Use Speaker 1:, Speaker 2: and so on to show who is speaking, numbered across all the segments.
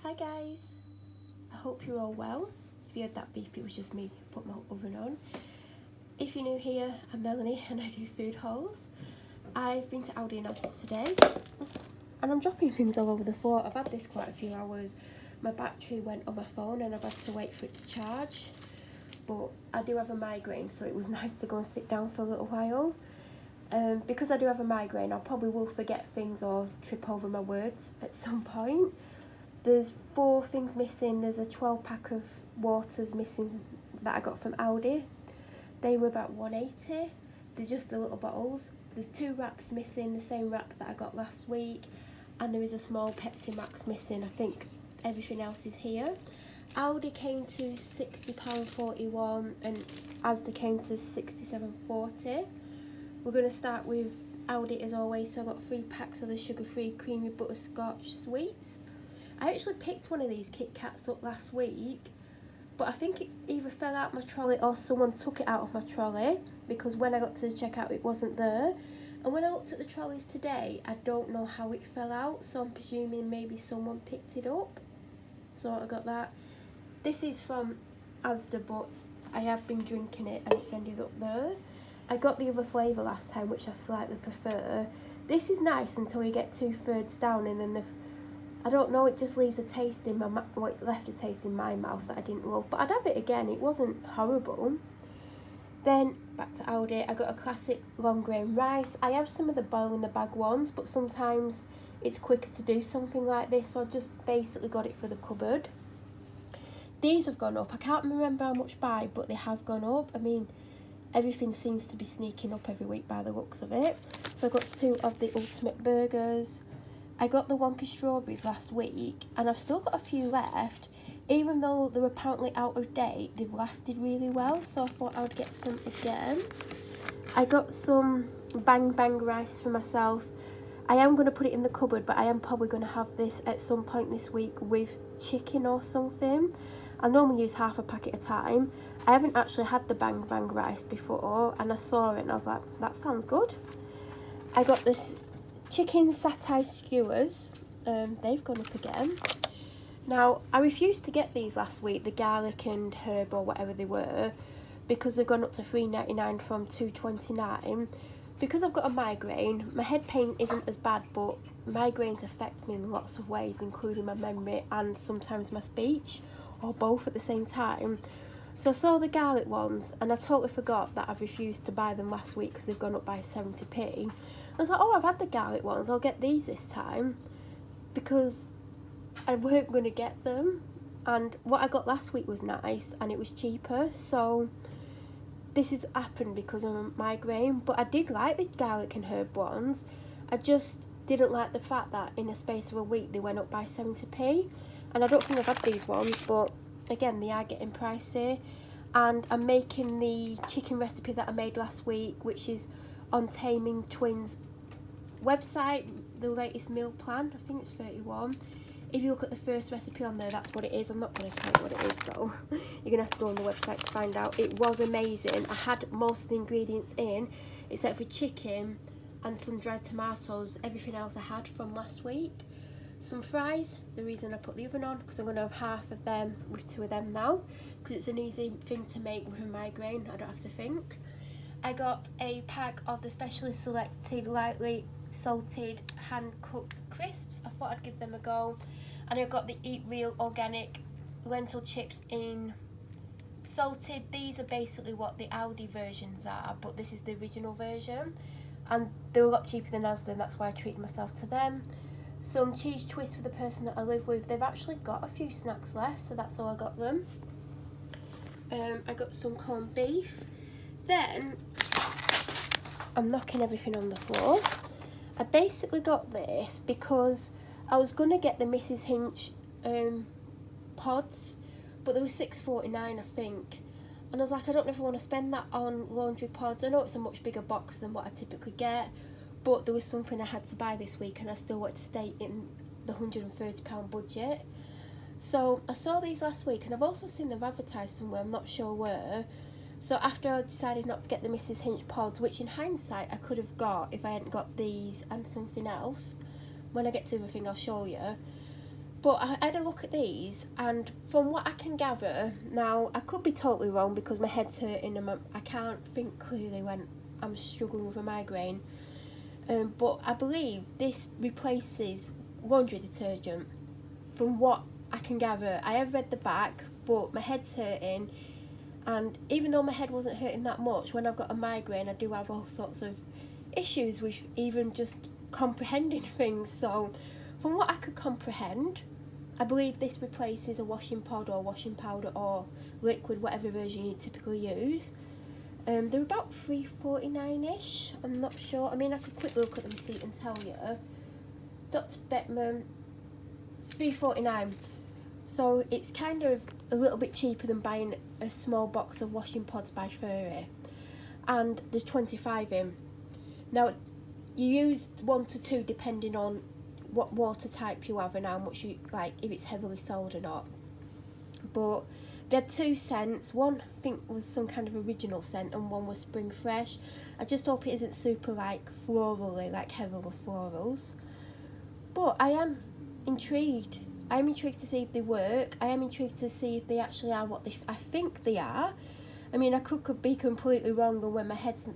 Speaker 1: Hi guys, I hope you're all well. If you heard that beep, it was just me put my oven on. If you're new here, I'm Melanie and I do food hauls. I've been to Aldi and Asda today and I'm dropping things all over the floor. I've had this quite a few hours. My battery went on my phone and I've had to wait for it to charge. But I do have a migraine, so it was nice to go and sit down for a little while. Because I do have a migraine, I probably will forget things or trip over my words at some point. There's 4 things missing. There's a 12 pack of waters missing that I got from Aldi. They were about £1.80. They're just the little bottles. There's 2 wraps missing, the same wrap that I got last week. And there is a small Pepsi Max missing. I think everything else is here. Aldi came to £60.41 and Asda came to £67.40. We're going to start with Aldi as always. So I got 3 packs of the sugar-free creamy butterscotch sweets. I actually picked one of these Kit Kats up last week, but I think it either fell out my trolley or someone took it out of my trolley, because when I got to the checkout it wasn't there. And when I looked at the trolleys today, I don't know how it fell out, so I'm presuming maybe someone picked it up. So I got that. This is from Asda, but I have been drinking it and it's ended up there. I got the other flavour last time, which I slightly prefer. This is nice until you get 2/3 down, and then I don't know, it just leaves a taste in my mouth. Well, it left a taste in my mouth that I didn't love, but I'd have it again. It wasn't horrible. Then back to Aldi, I got a classic long grain rice. I have some of the boil in the bag ones, but sometimes it's quicker to do something like this, so I just basically got it for the cupboard. These have gone up. I can't remember how much by, but they have gone up. I mean, everything seems to be sneaking up every week by the looks of it. So I got 2 of the ultimate burgers. I got the Wonky strawberries last week and I've still got a few left. Even though they're apparently out of date, they've lasted really well, so I thought I would get some again. I got some Bang Bang rice for myself. I am going to put it in the cupboard, but I am probably going to have this at some point this week with chicken or something. I normally use half a packet at a time. I haven't actually had the Bang Bang rice before, and I saw it and I was like, that sounds good. I got this chicken satay skewers. They've gone up again. Now, I refused to get these last week, the garlic and herb or whatever they were, because they've gone up to $3.99 from $2.29. Because I've got a migraine, my head pain isn't as bad, but migraines affect me in lots of ways, including my memory and sometimes my speech, or both at the same time. So I saw the garlic ones and I totally forgot that I've refused to buy them last week because they've gone up by 70p. I was like, oh, I've had the garlic ones, I'll get these this time, because I weren't going to get them. And what I got last week was nice and it was cheaper, so this has happened because of a migraine. But I did like the garlic and herb ones. I just didn't like the fact that in a space of a week they went up by 70p. And I don't think I've had these ones, but again, they are getting pricey. And I'm making the chicken recipe that I made last week, which is on Taming Twins website, the latest meal plan. I think it's 31. If you look at the first recipe on there, that's what it is. I'm not going to tell you what it is though. You're going to have to go on the website to find out. It was amazing. I had most of the ingredients in, except for chicken and some dried tomatoes. Everything else I had from last week. Some fries. The reason I put the oven on, because I'm going to have half of them with 2 of them now, because it's an easy thing to make with a migraine. I don't have to think. I got a pack of the specially selected lightly salted hand-cooked crisps. I thought I'd give them a go. And I got the Eat Real organic lentil chips in salted. These are basically what the Aldi versions are, but this is the original version. And they're a lot cheaper than Asda, and that's why I treated myself to them. Some cheese twists for the person that I live with. They've actually got a few snacks left, so that's all I got them. I got some corned beef. Then, I'm knocking everything on the floor. I basically got this because I was going to get the Mrs. Hinch pods, but they were $6.49 I think. And I was like, I don't know if I want to spend that on laundry pods. I know it's a much bigger box than what I typically get, but there was something I had to buy this week and I still wanted to stay in the £130 budget. So I saw these last week and I've also seen them advertised somewhere, I'm not sure where. So after I decided not to get the Mrs. Hinch pods, which in hindsight I could have got if I hadn't got these and something else, when I get to everything I'll show you, But I had a look at these, and from what I can gather, now I could be totally wrong because my head's hurting and I can't think clearly when I'm struggling with a migraine. But I believe this replaces laundry detergent. From what I can gather, I have read the back, but my head's hurting, and even though my head wasn't hurting that much, when I've got a migraine, I do have all sorts of issues with even just comprehending things. So, from what I could comprehend, I believe this replaces a washing pod or washing powder or liquid, whatever version you typically use. They're about $3.49ish. I'm not sure. I mean, I could quickly look at the receipt and tell you. Dr. Beckman, $3.49. So it's kind of a little bit cheaper than buying a small box of washing pods by Furry. And there's 25 in. Now, you use 1 to 2 depending on what water type you have and how much you like, if it's heavily sold or not. But they had 2 scents. One I think was some kind of original scent and one was spring fresh. I just hope it isn't super like florally, like heavily florals. But I am intrigued. I am intrigued to see if they work. I am intrigued to see if they actually are what I think they are. I mean, I could be completely wrong, and when my head's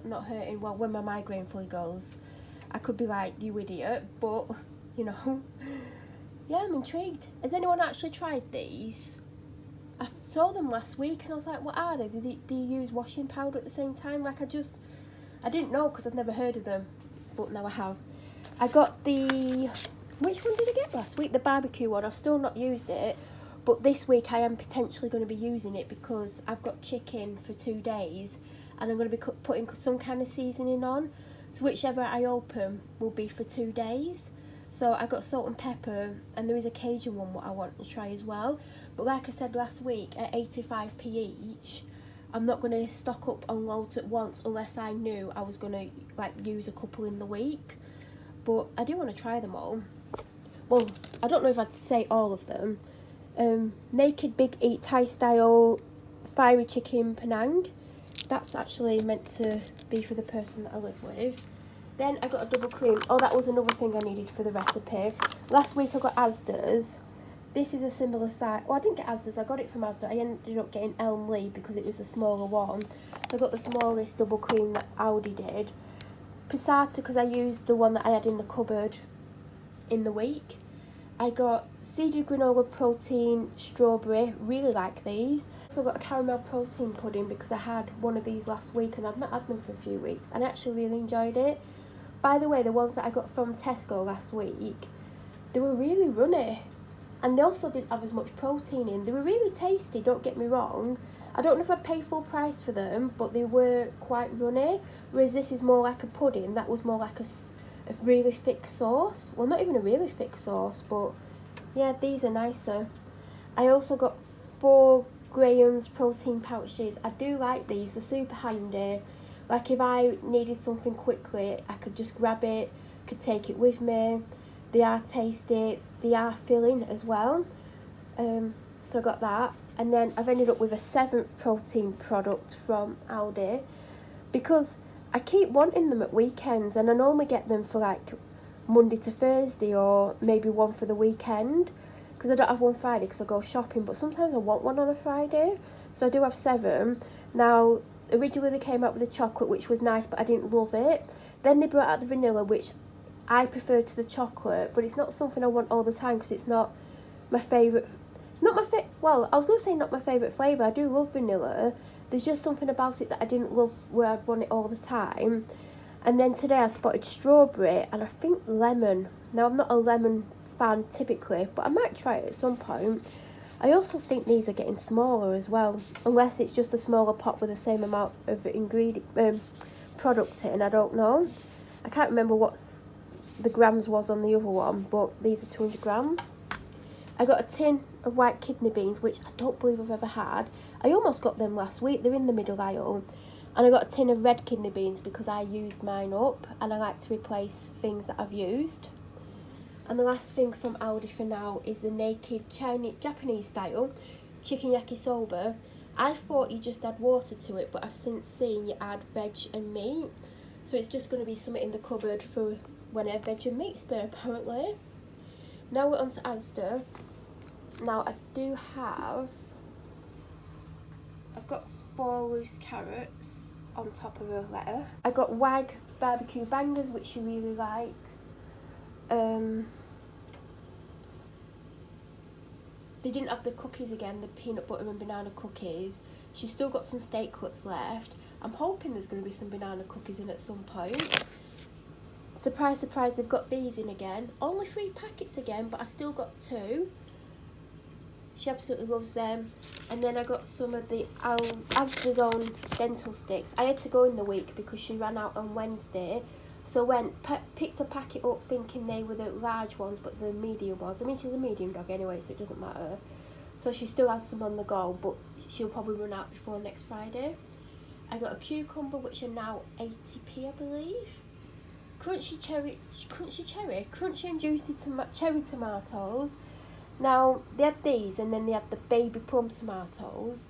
Speaker 1: not hurting, well, when my migraine fully goes, I could be like, you idiot, but, you know, yeah, I'm intrigued. Has anyone actually tried these? I saw them last week and I was like, what are they? Do you use washing powder at the same time? Like, I didn't know because I've never heard of them, but now I have. I got which one did I get last week? The barbecue one. I've still not used it, but this week I am potentially going to be using it because I've got chicken for 2 days and I'm going to be putting some kind of seasoning on. So whichever I open will be for 2 days. So I got salt and pepper, and there is a Cajun one what I want to try as well. But like I said last week, at 85p each, I'm not going to stock up on loads at once unless I knew I was going to like use a couple in the week. But I do want to try them all. Well, I don't know if I'd say all of them. Naked Big Eat Thai style fiery chicken Penang. That's actually meant to be for the person that I live with. Then I got a double cream. Oh, that was another thing I needed for the recipe. Last week I got Asda's. This is a similar size. Well, I didn't get Asda's. I got it from Asda. I ended up getting Elm Lee because it was the smaller one. So I got the smallest double cream that Aldi did. Passata because I used the one that I had in the cupboard in the week. I got seeded granola protein strawberry. Really like these. Also got a caramel protein pudding because I had one of these last week and I've not had them for a few weeks and I actually really enjoyed it. By the way, the ones that I got from Tesco last week, they were really runny and they also didn't have as much protein in. They were really tasty, don't get me wrong. I don't know if I'd pay full price for them, but they were quite runny, whereas this is more like a pudding. That was more like a really thick sauce. Well, not even a really thick sauce, but yeah, these are nicer. I also got 4 Graham's protein pouches. I do like these, they're super handy. Like if I needed something quickly, I could just grab it, could take it with me. They are tasty, they are filling as well. So I got that. And then I've ended up with a 7th protein product from Aldi because I keep wanting them at weekends and I normally get them for like Monday to Thursday or maybe one for the weekend because I don't have one Friday because I go shopping, but sometimes I want one on a Friday. So I do have 7. Now, originally they came out with the chocolate, which was nice, but I didn't love it. Then they brought out the vanilla, which I prefer to the chocolate, but it's not something I want all the time because it's not my favourite. Well, I was going to say not my favourite flavour. I do love vanilla. There's just something about it that I didn't love where I'd want it all the time. And then today I spotted strawberry and I think lemon. Now, I'm not a lemon fan typically, but I might try it at some point. I also think these are getting smaller as well, unless it's just a smaller pot with the same amount of product in. I don't know. I can't remember what the grams was on the other one, but these are 200 grams. I got a tin of white kidney beans, which I don't believe I've ever had. I almost got them last week. They're in the middle aisle. And I got a tin of red kidney beans because I used mine up and I like to replace things that I've used. And the last thing from Aldi for now is the naked Japanese style chicken yakisoba. I thought you just add water to it, but I've since seen you add veg and meat. So it's just going to be something in the cupboard for when I have veg and meat spare, apparently. Now we're on to Asda. Now I've got 4 loose carrots on top of a letter. I got Wag barbecue bangers, which she really likes. They didn't have the cookies again, the peanut butter and banana cookies. She's still got some steak cuts left. I'm hoping there's going to be some banana cookies in at some point. Surprise, surprise, they've got these in again. Only 3 packets again, but I still got 2. She absolutely loves them. And then I got some of the Asda's own dental sticks. I had to go in the week because she ran out on Wednesday. So picked a packet up thinking they were the large ones, but the medium ones. I mean, she's a medium dog anyway, so it doesn't matter. So she still has some on the go, but she'll probably run out before next Friday. I got a cucumber, which are now 80p, I believe. Crunchy and juicy cherry tomatoes. Now, they had these, and then they had the baby plum tomatoes.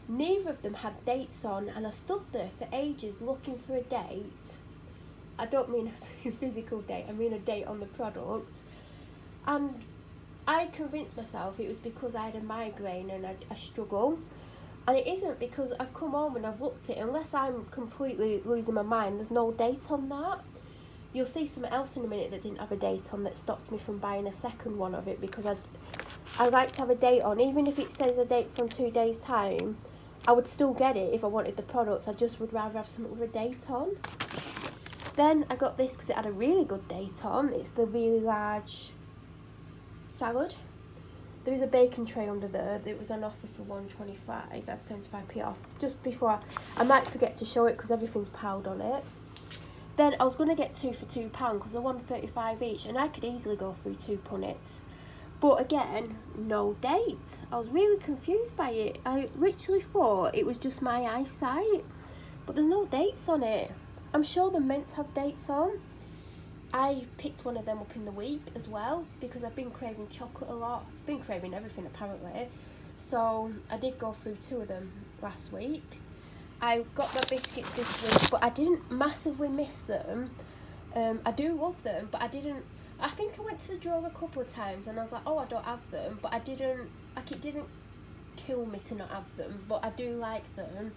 Speaker 1: Neither of them had dates on, and I stood there for ages looking for a date. I don't mean a physical date, I mean a date on the product. And I convinced myself it was because I had a migraine and I struggle. And it isn't, because I've come home and I've looked at it. Unless I'm completely losing my mind, there's no date on that. You'll see something else in a minute that didn't have a date on that stopped me from buying a second one of it, because I like to have a date on. Even if it says a date from 2 days' time, I would still get it if I wanted the products. I just would rather have something with a date on. Then I got this because it had a really good date on. It's the really large salad. There is a bacon tray under there that was on offer for $1.25. I had 75p off. Just before, I might forget to show it because everything's piled on it. Then I was going to get 2 for £2 because they're $1.35 each, and I could easily go through 2 punnets. But again, no date. I was really confused by it. I literally thought it was just my eyesight, but there's no dates on it. I'm sure they're meant to have dates on. I picked one of them up in the week as well because I've been craving chocolate a lot. Been craving everything apparently. So I did go through 2 of them last week. I got my biscuits this week, but I didn't massively miss them. I do love them, but I think I went to the drawer a couple of times and I was like, oh, I don't have them, but it didn't kill me to not have them, but I do like them.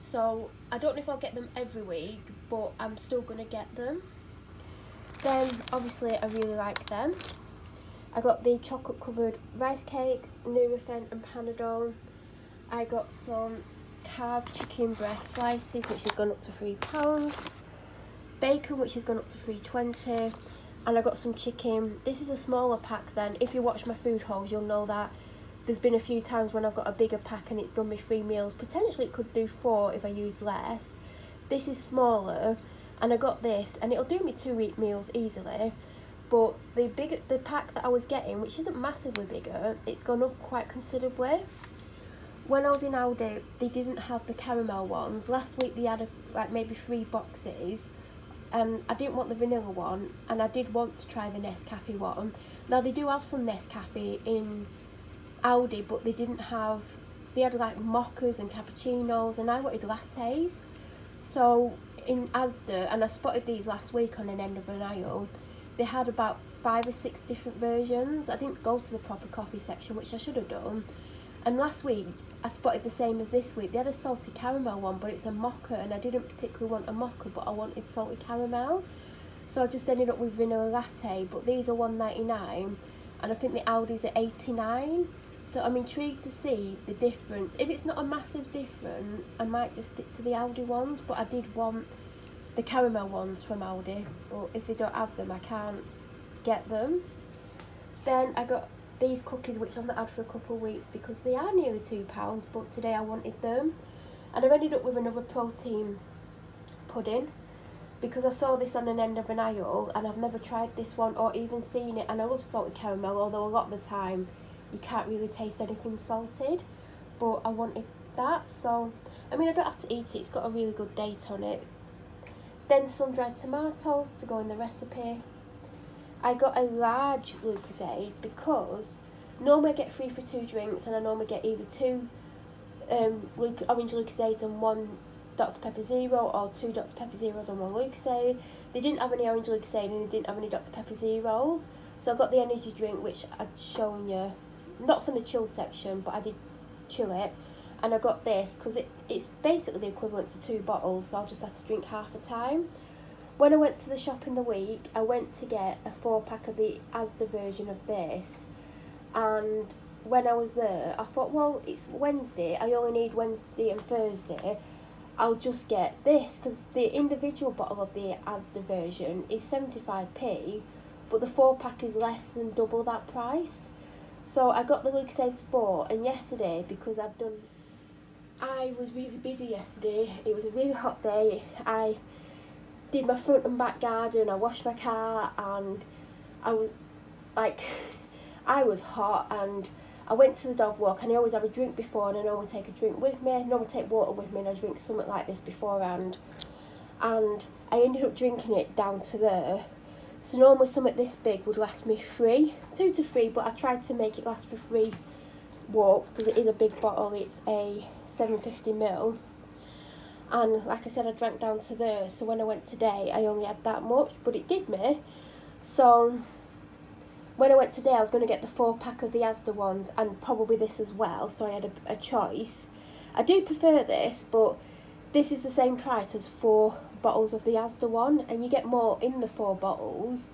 Speaker 1: So I don't know if I'll get them every week, but I'm still going to get them. Then obviously I really like them. I got the chocolate covered rice cakes, Nurofen and Panadol. I got some carved chicken breast slices, which has gone up to £3. Bacon, which has gone up to $3.20. And I got some chicken. This is a smaller pack then. If you watch my food hauls, you'll know that there's been a few times when I've got a bigger pack and it's done me 3 meals. Potentially it could do 4 if I use less. This is smaller, and I got this, and it'll do me 2 meals easily. But the pack that I was getting, which isn't massively bigger, it's gone up quite considerably. When I was in Aldi, they didn't have the caramel ones. Last week they had maybe 3 boxes, and I didn't want the vanilla one, and I did want to try the Nescafe one. Now they do have some Nescafe in Aldi, but they had like mochas and cappuccinos, and I wanted lattes. So in Asda, and I spotted these last week on an end of an aisle, they had about 5 or 6 different versions. I didn't go to the proper coffee section, which I should have done. And last week I spotted the same as this week. They had a salted caramel one, but it's a mocha, and I didn't particularly want a mocha, but I wanted salted caramel. So I just ended up with vanilla latte, but these are $1.99, and I think the Aldi's at $89. So I'm intrigued to see the difference. If it's not a massive difference, I might just stick to the Aldi ones, but I did want the caramel ones from Aldi, but if they don't have them, I can't get them. Then I got these cookies, which I've not had for a couple of weeks because they are nearly £2, but today I wanted them. And I've ended up with another protein pudding because I saw this on an end of an aisle and I've never tried this one or even seen it, and I love salted caramel, although a lot of the time you can't really taste anything salted, but I wanted that. So I mean, I don't have to eat it, it's got a really good date on it. Then sun-dried tomatoes to go in the recipe. I got a large Lucozade because normally I get 3 for 2 drinks, and I normally get either 2 orange Lucozades and 1 Dr Pepper Zero, or 2 Dr Pepper Zeros and 1 Lucozade. They didn't have any orange Lucozade and they didn't have any Dr Pepper Zeros, So I got the energy drink, which I'd shown you, not from the chilled section, but I did chill it. And I got this because it's basically the equivalent to 2 bottles, so I'll just have to drink half a time. When I went to the shop in the week, I went to get a 4-pack of the Asda version of this, and when I was there, I thought, well, it's Wednesday, I only need Wednesday and Thursday, I'll just get this, because the individual bottle of the Asda version is 75p, but the 4-pack is less than double that price. So I got the Lucozade Sport, and yesterday, because I was really busy yesterday, it was a really hot day, I did my front and back garden, I washed my car, and I was hot, and I went to the dog walk, and I always have a drink before, and I normally take a drink with me, I normally take water with me, and I drink something like this beforehand, and I ended up drinking it down to there. So normally something this big would last me 2 to 3, but I tried to make it last for 3 walks, because it is a big bottle, it's a 750ml. And like I said, I drank down to there, so when I went today, I only had that much, but it did me. So when I went today, I was going to get the 4-pack of the Asda ones, and probably this as well, so I had a choice. I do prefer this, but this is the same price as 4 bottles of the Asda one, and you get more in the 4 bottles,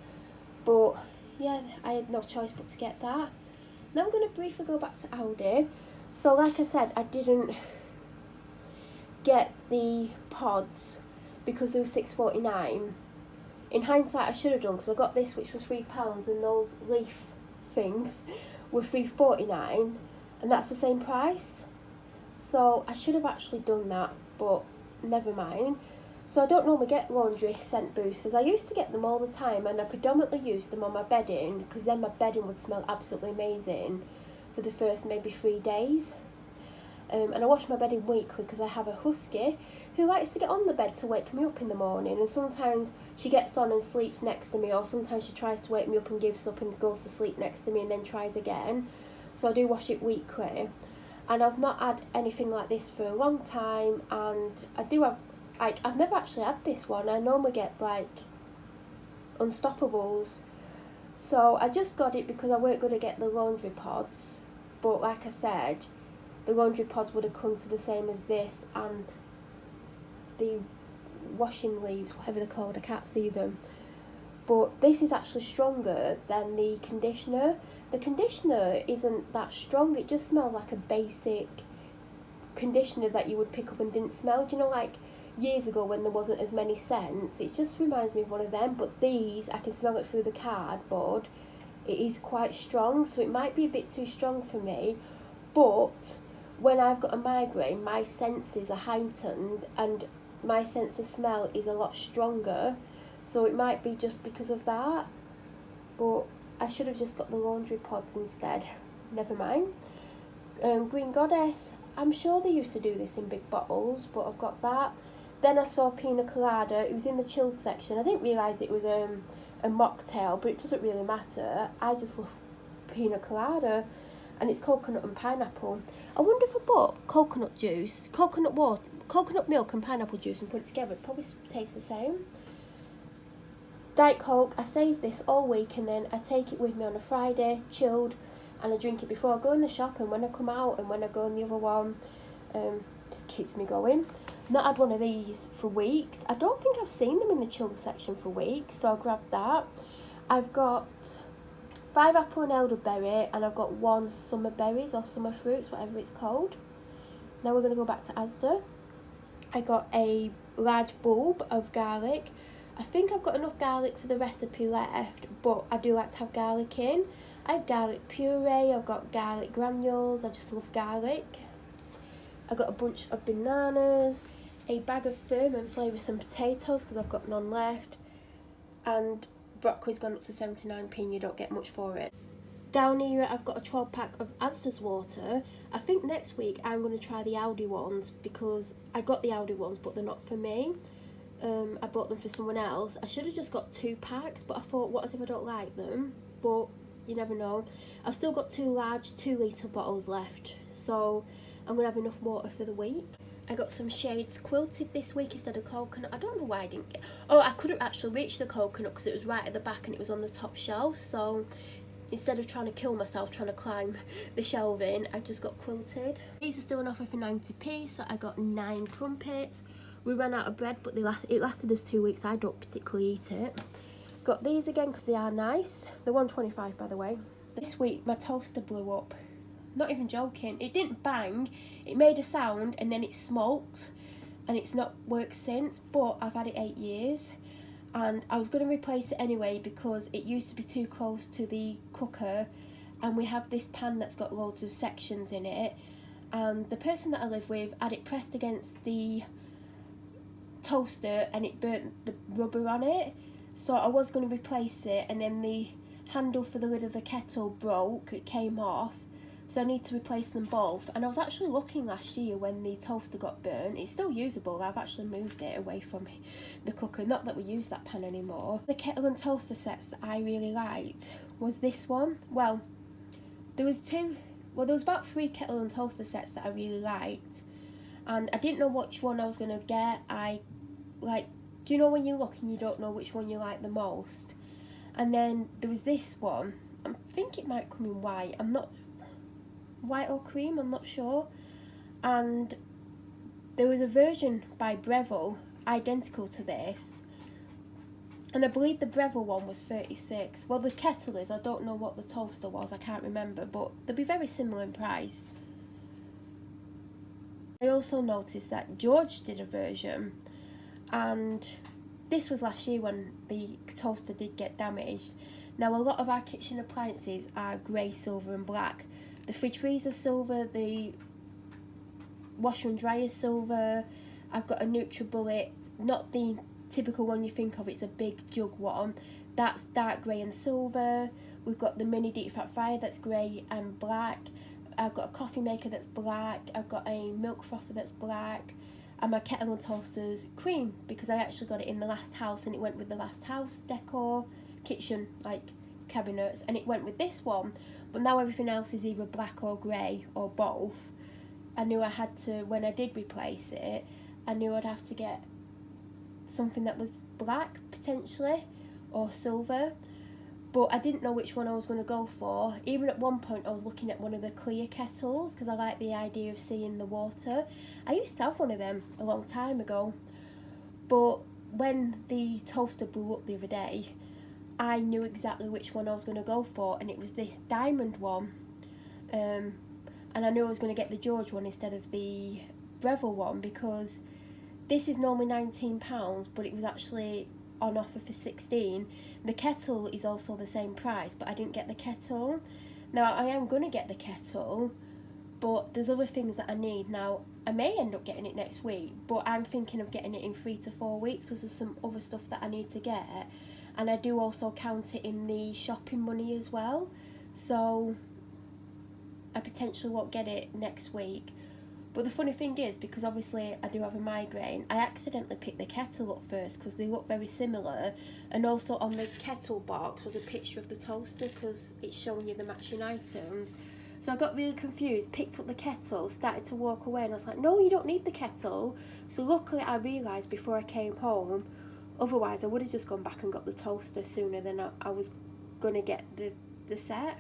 Speaker 1: but yeah, I had no choice but to get that. Now I'm going to briefly go back to Aldi. So like I said, I didn't get the pods because they were £6.49. In hindsight, I should have done, because I got this, which was £3, and those leaf things were £3.49, and that's the same price. So I should have actually done that, but never mind. So I don't normally get laundry scent boosters. I used to get them all the time, and I predominantly used them on my bedding, because then my bedding would smell absolutely amazing for the first maybe 3 days. And I wash my bedding weekly because I have a husky who likes to get on the bed to wake me up in the morning, and sometimes she gets on and sleeps next to me, or sometimes she tries to wake me up and gives up and goes to sleep next to me and then tries again. So I do wash it weekly, and I've not had anything like this for a long time, and I do have, I've never actually had this one. I normally get Unstoppables. So I just got it because I weren't going to get the laundry pods, but like I said, the laundry pods would have come to the same as this, and the washing leaves, whatever they're called, I can't see them. But this is actually stronger than the conditioner. The conditioner isn't that strong, it just smells like a basic conditioner that you would pick up and didn't smell. Do you know, like years ago when there wasn't as many scents? It just reminds me of one of them, but these, I can smell it through the cardboard. It is quite strong, so it might be a bit too strong for me, but when I've got a migraine, my senses are heightened, and my sense of smell is a lot stronger, so it might be just because of that. But I should have just got the laundry pods instead. Never mind. Green Goddess, I'm sure they used to do this in big bottles, but I've got that. Then I saw Pina Colada. It was in the chilled section. I didn't realise it was a mocktail, but it doesn't really matter. I just love Pina Colada, and it's coconut and pineapple. I wonder if I bought coconut juice, coconut water, coconut milk and pineapple juice and put it together, it probably tastes the same. Diet Coke, I save this all week, and then I take it with me on a Friday, chilled, and I drink it before I go in the shop and when I come out and when I go in the other one. Just keeps me going. Not had one of these for weeks. I don't think I've seen them in the chilled section for weeks, so I grabbed that. I've got 5 apple and elderberry, and I've got 1 summer berries or summer fruits, whatever it's called. Now we're going to go back to Asda. I got a large bulb of garlic. I think I've got enough garlic for the recipe left, but I do like to have garlic in. I have garlic puree, I've got garlic granules, I just love garlic. I got a bunch of bananas, a bag of firm and flavour some potatoes because I've got none left, and broccoli's gone up to 79p and you don't get much for it. Down here I've got a 12-pack of Asda's water. I think next week I'm going to try the Aldi ones because I got the Aldi ones but they're not for me. I bought them for someone else. I should have just got 2 packs, but I thought, what if I don't like them? But you never know. I've still got 2 large 2-litre bottles left, so I'm going to have enough water for the week. I got some shades quilted this week instead of coconut. I don't know why I didn't get... Oh, I couldn't actually reach the coconut because it was right at the back and it was on the top shelf. So instead of trying to kill myself trying to climb the shelving, I just got quilted. These are still on offer for 90p, so I got 9 crumpets. We ran out of bread, but it lasted us 2 weeks. I don't particularly eat it. Got these again because they are nice. They're £1.25 by the way. This week my toaster blew up. Not even joking. It didn't bang, it made a sound and then it smoked and it's not worked since, but I've had it 8 years and I was going to replace it anyway because it used to be too close to the cooker, and we have this pan that's got loads of sections in it, and the person that I live with had it pressed against the toaster and it burnt the rubber on it, so I was going to replace it, and then the handle for the lid of the kettle broke, it came off. So I need to replace them both. And I was actually looking last year when the toaster got burnt. It's still usable. I've actually moved it away from the cooker. Not that we use that pan anymore. The kettle and toaster sets that I really liked was this one. Well, there was about 3 kettle and toaster sets that I really liked. And I didn't know which one I was going to get. Do you know when you look and you don't know which one you like the most? And then there was this one. I think it might come in white. I'm not... white or cream, I'm not sure. And there was a version by Breville identical to this, and I believe the Breville one was 36. Well, the kettle is, I don't know what the toaster was, I can't remember, but they'll be very similar in price. I also noticed that George did a version, and this was last year when the toaster did get damaged. Now a lot of our kitchen appliances are grey, silver and black. The fridge freezer silver, the washer and dryer silver. I've got a NutriBullet, not the typical one you think of, it's a big jug one. That's dark grey and silver. We've got the mini deep fat fryer that's grey and black. I've got a coffee maker that's black. I've got a milk frother that's black. And my kettle and toaster's cream because I actually got it in the last house and it went with the last house decor, kitchen cabinets, and it went with this one. But now everything else is either black or grey or both. I knew I had to, when I did replace it, I knew I'd have to get something that was black potentially or silver, but I didn't know which one I was going to go for. Even at one point I was looking at one of the clear kettles because I like the idea of seeing the water. I used to have one of them a long time ago, but when the toaster blew up the other day, I knew exactly which one I was going to go for, and it was this diamond one. And I knew I was going to get the George one instead of the Breville one because this is normally £19, but it was actually on offer for 16. The kettle is also the same price, but I didn't get the kettle. Now I am going to get the kettle, but there's other things that I need. Now I may end up getting it next week, but I'm thinking of getting it in 3 to 4 weeks because there's some other stuff that I need to get. And I do also count it in the shopping money as well. So I potentially won't get it next week. But the funny thing is, because obviously I do have a migraine, I accidentally picked the kettle up first because they look very similar. And also on the kettle box was a picture of the toaster because it's showing you the matching items. So I got really confused, picked up the kettle, started to walk away, and I was like, no, you don't need the kettle. So luckily I realised before I came home. Otherwise, I would have just gone back and got the toaster sooner than I was going to get the set.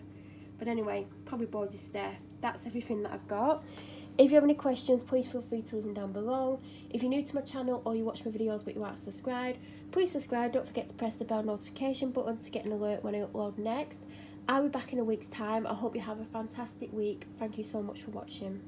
Speaker 1: But anyway, probably bored you to death. That's everything that I've got. If you have any questions, please feel free to leave them down below. If you're new to my channel or you watch my videos but you aren't subscribed, please subscribe. Don't forget to press the bell notification button to get an alert when I upload next. I'll be back in a week's time. I hope you have a fantastic week. Thank you so much for watching.